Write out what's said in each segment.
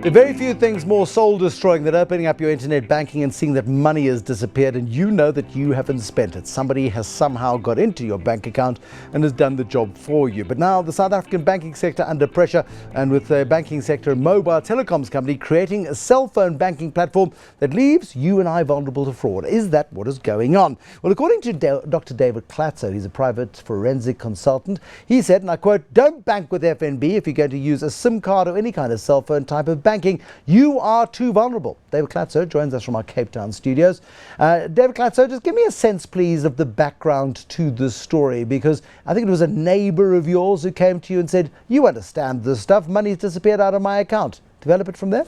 There are very few things more soul-destroying than opening up your internet banking and seeing that money has disappeared and you know that you haven't spent it. Somebody has somehow got into your bank account and has done the job for you. But now the South African banking sector under pressure, and with the banking sector and mobile telecoms company creating a cell phone banking platform that leaves you and I vulnerable to fraud. Is that what is going on? Well, according to Dr David Klatzow, he's a private forensic consultant, he said, and I quote, "Don't bank with FNB if you're going to use a SIM card or any kind of cell phone type of banking. You are too vulnerable." David Klatzow joins us from our Cape Town studios. David Klatzow, just give me a sense, please, of the background to this story, because I think it was a neighbour of yours who came to you and said, "You understand this stuff, money's disappeared out of my account." Develop it from there.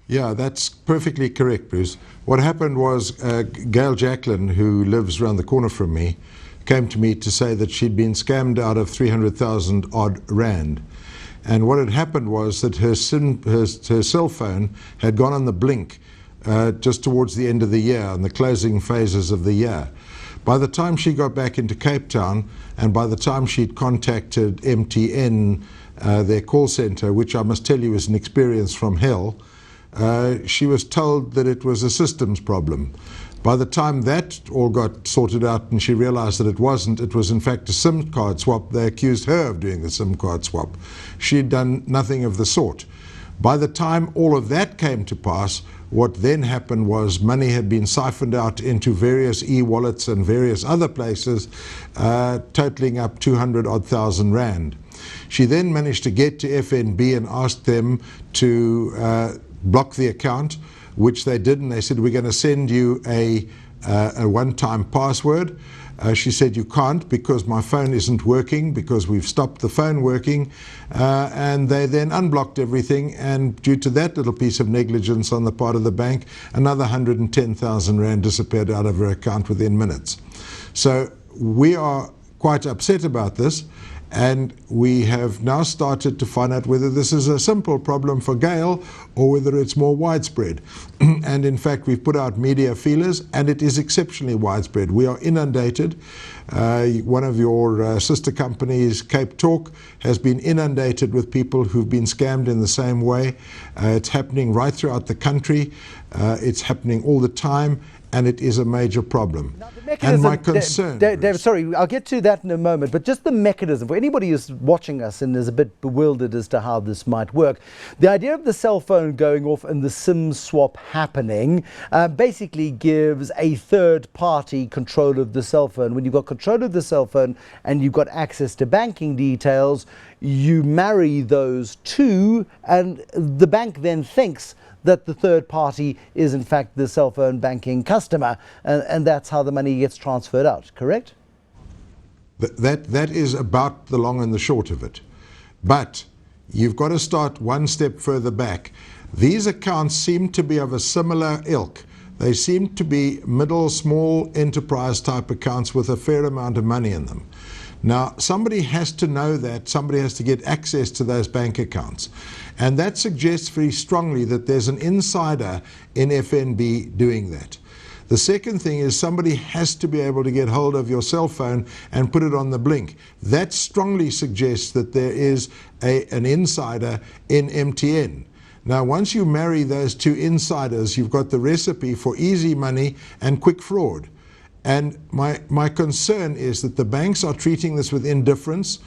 Yeah, that's perfectly correct, Bruce. What happened was Gail Jacqueline, who lives around the corner from me, came to me to say that she'd been scammed out of 300,000 odd rand. And what had happened was that her cell phone had gone on the blink just towards the end of the year, in the closing phases of the year. By the time she got back into Cape Town, and by the time she'd contacted MTN, their call centre, which I must tell you is an experience from hell, she was told that it was a systems problem. By the time that all got sorted out and she realized that it wasn't, it was in fact a SIM card swap, they accused her of doing the SIM card swap. She'd done nothing of the sort. By the time all of that came to pass, what then happened was money had been siphoned out into various e-wallets and various other places, totaling up 200,000 rand. She then managed to get to FNB and asked them to block the account, which they did, and they said, "We're going to send you a one-time password." She said, "You can't, because my phone isn't working, because we've stopped the phone working." And they then unblocked everything, and due to that little piece of negligence on the part of the bank, another 110,000 rand disappeared out of her account within minutes. So we are quite upset about this. And we have now started to find out whether this is a simple problem for Gail or whether it's more widespread. And in fact, we've put out media feelers, and it is exceptionally widespread. We are inundated. One of your sister companies, Cape Talk, has been inundated with people who've been scammed in the same way. It's happening right throughout the country. It's happening all the time. And it is a major problem. And my concern... David, sorry, I'll get to that in a moment, but just the mechanism, for anybody who's watching us and is a bit bewildered as to how this might work, the idea of the cell phone going off and the SIM swap happening basically gives a third party control of the cell phone. When you've got control of the cell phone and you've got access to banking details, you marry those two, and the bank then thinks that the third party is in fact the cell phone banking customer, and that's how the money gets transferred out, correct? That is about the long and the short of it. But you've got to start one step further back. These accounts seem to be of a similar ilk. They seem to be middle, small enterprise type accounts with a fair amount of money in them. Now, somebody has to know that, somebody has to get access to those bank accounts. And that suggests very strongly that there's an insider in FNB doing that. The second thing is somebody has to be able to get hold of your cell phone and put it on the blink. That strongly suggests that there is an insider in MTN. Now, once you marry those two insiders, you've got the recipe for easy money and quick fraud. And my concern is that the banks are treating this with indifference,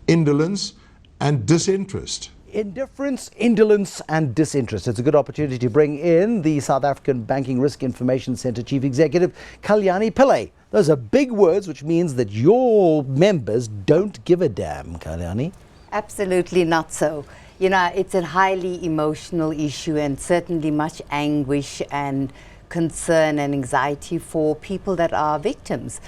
indolence, and disinterest. Indifference, indolence, and disinterest. It's a good opportunity to bring in the South African Banking Risk Information Centre Chief Executive, Kalyani Pillay. Those are big words, which means that your members don't give a damn, Kalyani. Absolutely not so. You know, it's a highly emotional issue, and certainly much anguish and concern and anxiety for people that are victims.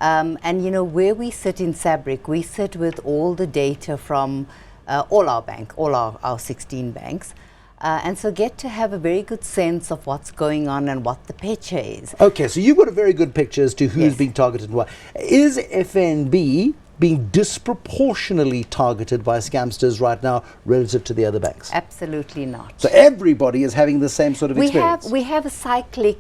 And you know, where we sit in SABRIC, we sit with all the data from all our 16 banks, and so get to have a very good sense of what's going on and what the picture is. Okay, so you've got a very good picture as to who's Yes. being targeted and why. Is FNB being disproportionately targeted by scamsters right now relative to the other banks? Absolutely not. So everybody is having the same sort of experience? We have a cyclic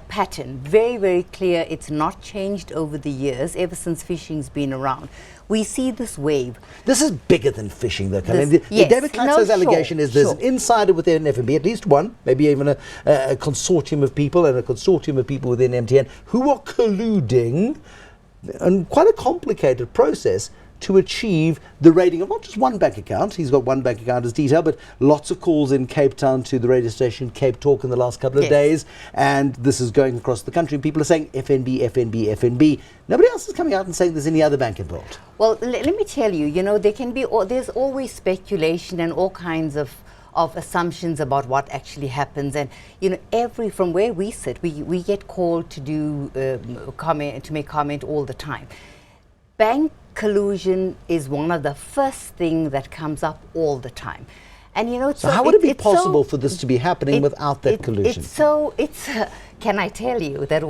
pattern, very, very clear. It's not changed over the years, ever since phishing's been around. We see this wave. This is bigger than phishing, though, Kalyani. Yes. David Klatzow's allegation is there's sure. an insider within FNB, at least one, maybe even a consortium of people and a consortium of people within MTN who are colluding, and quite a complicated process, to achieve the raiding of not just one bank account. He's got one bank account as detail, but lots of calls in Cape Town to the radio station Cape Talk in the last couple of days, and this is going across the country. People are saying FNB, FNB, FNB. Nobody else is coming out and saying there's any other bank involved. Well, let me tell you, there can be, there's always speculation and all kinds of assumptions about what actually happens, and from where we sit, we get called to do to make comment all the time. Bank collusion is one of the first things that comes up all the time, and so how would it be possible for this to be happening without that collusion? Can I tell you that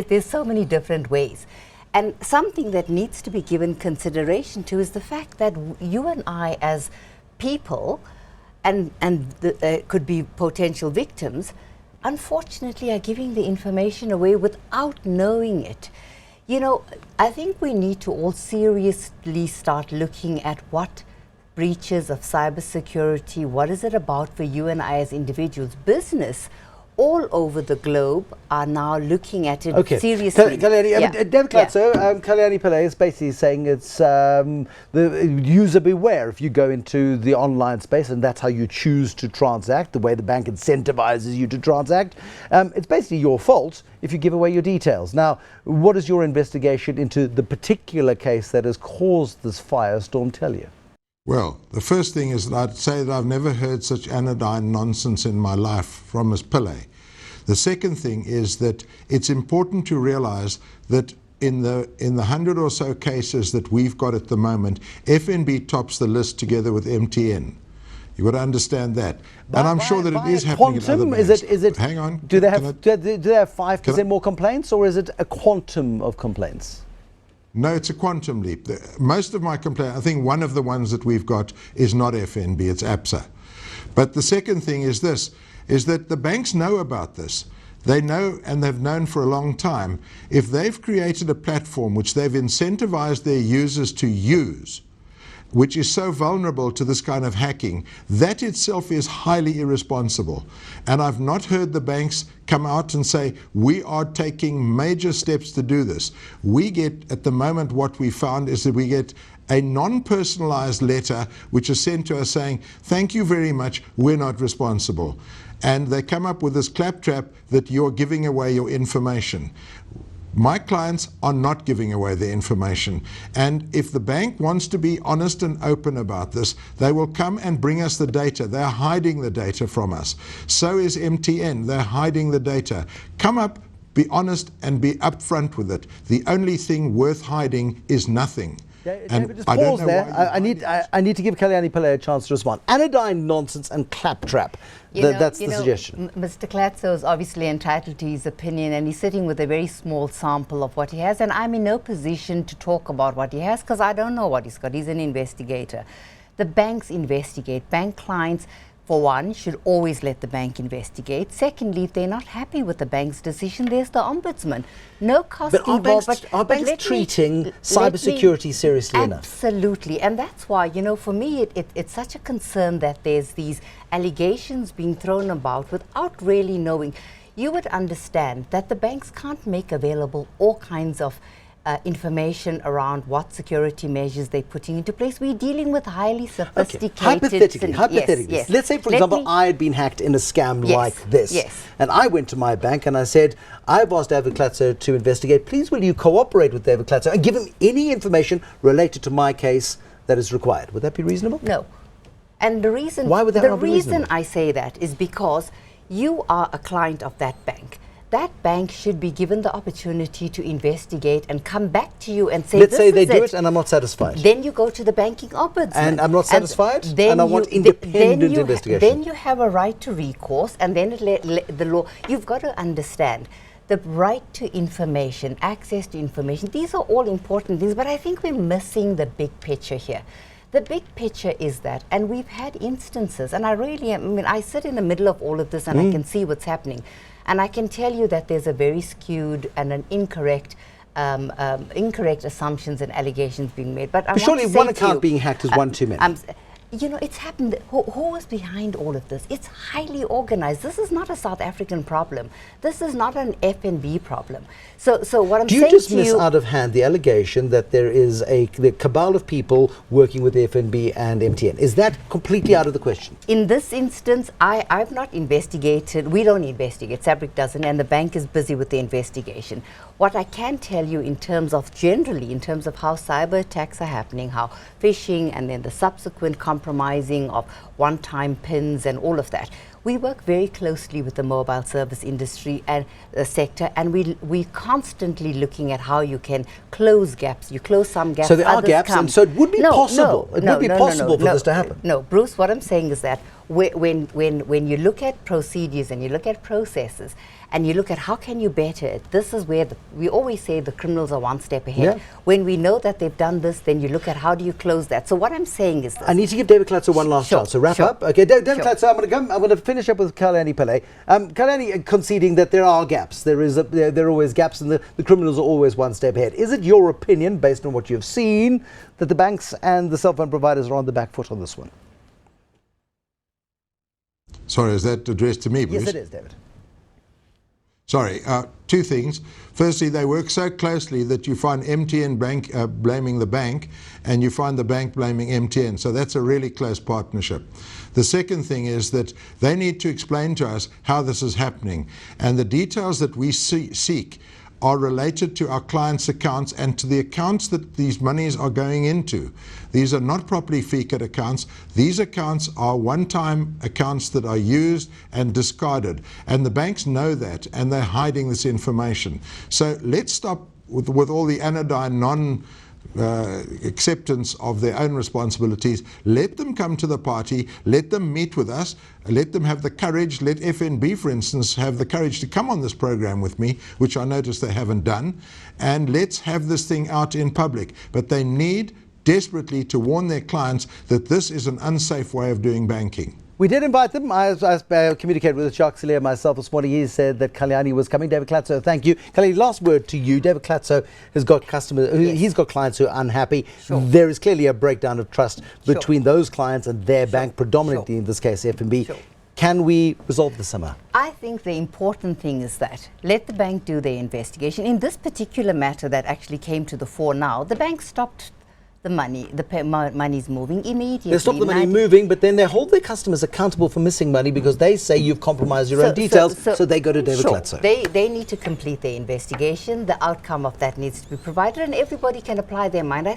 there's so many different ways. And something that needs to be given consideration to is the fact that you and I as people and could be potential victims, unfortunately, are giving the information away without knowing it. I think we need to all seriously start looking at what breaches of cybersecurity, what is it about for you and I as individuals. Business all over the globe are now looking at it seriously. David Klatzow, Kalyani Pillay is basically saying it's the user beware if you go into the online space, and that's how you choose to transact, the way the bank incentivizes you to transact. It's basically your fault if you give away your details. Now, what does your investigation into the particular case that has caused this firestorm tell you? Well, the first thing is that I'd say that I've never heard such anodyne nonsense in my life from Ms. Pillay. The second thing is that it's important to realize that in the 100 or so cases that we've got at the moment, FNB tops the list together with MTN. You've got to understand that. And I'm sure that it is happening in other banks. Is it, hang on. Do they have 5% more complaints, or is it a quantum of complaints? No, it's a quantum leap. Most of my complaints, I think one of the ones that we've got is not FNB, it's ABSA. But the second thing is this, is that the banks know about this. They know, and they've known for a long time. If they've created a platform which they've incentivized their users to use, which is so vulnerable to this kind of hacking, that itself is highly irresponsible. And I've not heard the banks come out and say, we are taking major steps to do this. We get, at the moment, what we found is that we get a non-personalized letter which is sent to us saying, thank you very much, we're not responsible. And they come up with this claptrap that you're giving away your information. My clients are not giving away their information, and if the bank wants to be honest and open about this, they will come and bring us the data. They're hiding the data from us. So is MTN. They're hiding the data. Come up, be honest, and be upfront with it. The only thing worth hiding is nothing. David, just pause there. I need to give Kalyani Pillay a chance to respond. Anodyne nonsense and claptrap. That's the suggestion. Mr. Klatzow is obviously entitled to his opinion, and he's sitting with a very small sample of what he has, and I'm in no position to talk about what he has because I don't know what he's got. He's an investigator. The banks investigate. Bank clients, for one, should always let the bank investigate. Secondly, if they're not happy with the bank's decision, there's the ombudsman. No cost involved. But are banks treating cybersecurity seriously enough? Absolutely. And that's why, for me, it's such a concern that there's these allegations being thrown about without really knowing. You would understand that the banks can't make available all kinds of information around what security measures they're putting into place. We're dealing with highly sophisticated... Hypothetically, yes. Let's say, for example, I had been hacked in a scam like this. And I went to my bank and I said, I've asked David Klatzow to investigate. Please, will you cooperate with David Klatzow and give him any information related to my case that is required? Would that be reasonable? No. And the reason... Why would that not be reasonable? The reason I say that is because you are a client of that bank. That bank should be given the opportunity to investigate and come back to you and say, let's say they do it and I'm not satisfied. Then you go to the banking ombudsman. And I'm not satisfied, and I want independent investigation. Then you have a right to recourse, and then the law. You've got to understand, the right to information, access to information, these are all important things, but I think we're missing the big picture here. The big picture is that, and we've had instances, and I really am, I mean, I sit in the middle of all of this and I can see what's happening. And I can tell you that there's a very skewed and an incorrect assumptions and allegations being made. But surely one account being hacked is one too many. You know, it's happened. Who is behind all of this? It's highly organized. This is not a South African problem. This is not an FNB problem. So what I'm saying to you... Do you dismiss out of hand the allegation that there is the cabal of people working with FNB and MTN? Is that completely out of the question? In this instance, I've not investigated. We don't investigate. SABRIC doesn't, and the bank is busy with the investigation. What I can tell you in terms of generally, in terms of how cyber attacks are happening, how phishing and then the subsequent compromising of one-time PINs and all of that, we work very closely with the mobile service industry and sector, and we constantly looking at how you can close gaps. You close some gaps. So there are gaps, and so it would be possible. It would be possible for this to happen. No, Bruce, what I'm saying is that when you look at procedures and you look at processes and you look at how can you better it, this is where we always say the criminals are one step ahead. Yeah. When we know that they've done this, then you look at how do you close that. So what I'm saying is this. I need to give David Klatzow one last chance. So wrap up. Okay, David Klatzow, I'm going to finish up with Kalyani Pillay. Kalyani conceding that there are gaps. There are always gaps, and the criminals are always one step ahead. Is it your opinion, based on what you've seen, that the banks and the cell phone providers are on the back foot on this one? Sorry, is that addressed to me, Bruce? Yes, it is, David. Sorry, two things. Firstly, they work so closely that you find MTN bank blaming the bank, and you find the bank blaming MTN. So that's a really close partnership. The second thing is that they need to explain to us how this is happening, and the details that we seek are related to our clients' accounts and to the accounts that these monies are going into. These are not properly FICA'd accounts. These accounts are one-time accounts that are used and discarded. And the banks know that, and they're hiding this information. So let's stop with all the anodyne acceptance of their own responsibilities. Let them come to the party, let them meet with us, let them have the courage, let FNB, for instance, have the courage to come on this program with me, which I notice they haven't done, and let's have this thing out in public. But they need desperately to warn their clients that this is an unsafe way of doing banking. We did invite them. I communicated with Jacques Silier myself this morning. He said that Kalyani was coming. David Klatzow, thank you. Kalyani, last word to you. David Klatzow has got customers, he's got clients who are unhappy. Sure. There is clearly a breakdown of trust between those clients and their bank, predominantly in this case FNB. Sure. Can we resolve this somehow? I think the important thing is that let the bank do their investigation. In this particular matter that actually came to the fore now, the bank stopped the money, money's moving immediately. They stop the money moving, but then they hold their customers accountable for missing money because they say you've compromised your own details, so they go to David Klatzow. They need to complete their investigation. The outcome of that needs to be provided, and everybody can apply their mind. I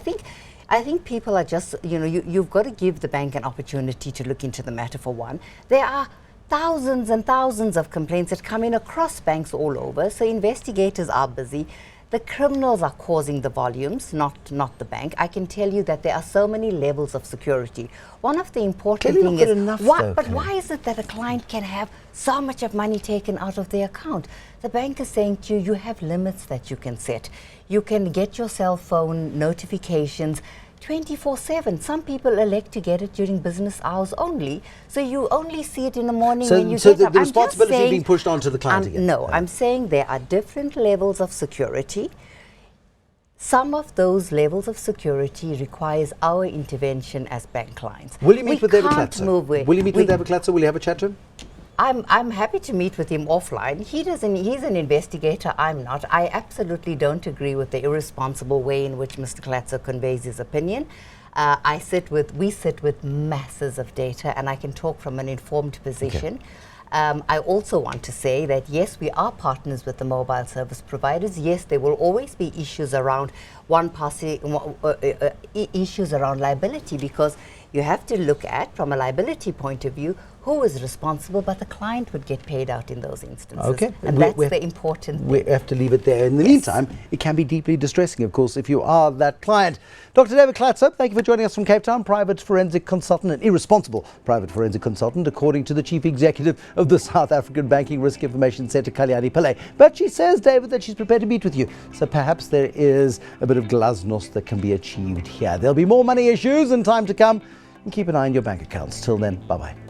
think people are just, you've got to give the bank an opportunity to look into the matter for one. There are thousands and thousands of complaints that come in across banks all over, so investigators are busy. The criminals are causing the volumes, not the bank. I can tell you that there are so many levels of security. One of the important things is, why is it that a client can have so much of money taken out of their account? The bank is saying to you, you have limits that you can set. You can get your cell phone notifications 24/7. Some people elect to get it during business hours only, so you only see it in the morning when you get up. So the responsibility is being pushed onto the client again? No, I'm saying there are different levels of security. Some of those levels of security requires our intervention as bank clients. Will you meet with David Klatzow? Will you meet with David Klatzow? Will you have a chat to him? I'm happy to meet with him offline. He's an investigator, I'm not. I absolutely don't agree with the irresponsible way in which Mr. Klatzow conveys his opinion. We sit with masses of data, and I can talk from an informed position. Okay. I also want to say that yes, we are partners with the mobile service providers. Yes, there will always be issues around issues around liability, because you have to look at, from a liability point of view, who is responsible, but the client would get paid out in those instances. Okay. And that's the important thing. We have to leave it there. In the meantime, it can be deeply distressing, of course, if you are that client. Dr. David Klatzow, thank you for joining us from Cape Town, private forensic consultant and irresponsible private forensic consultant, according to the chief executive of the South African Banking Risk Information Centre, Kalyani Pillay. But she says, David, that she's prepared to meet with you. So perhaps there is a bit of glasnost that can be achieved here. There'll be more money issues in time to come. And keep an eye on your bank accounts. Till then, bye-bye.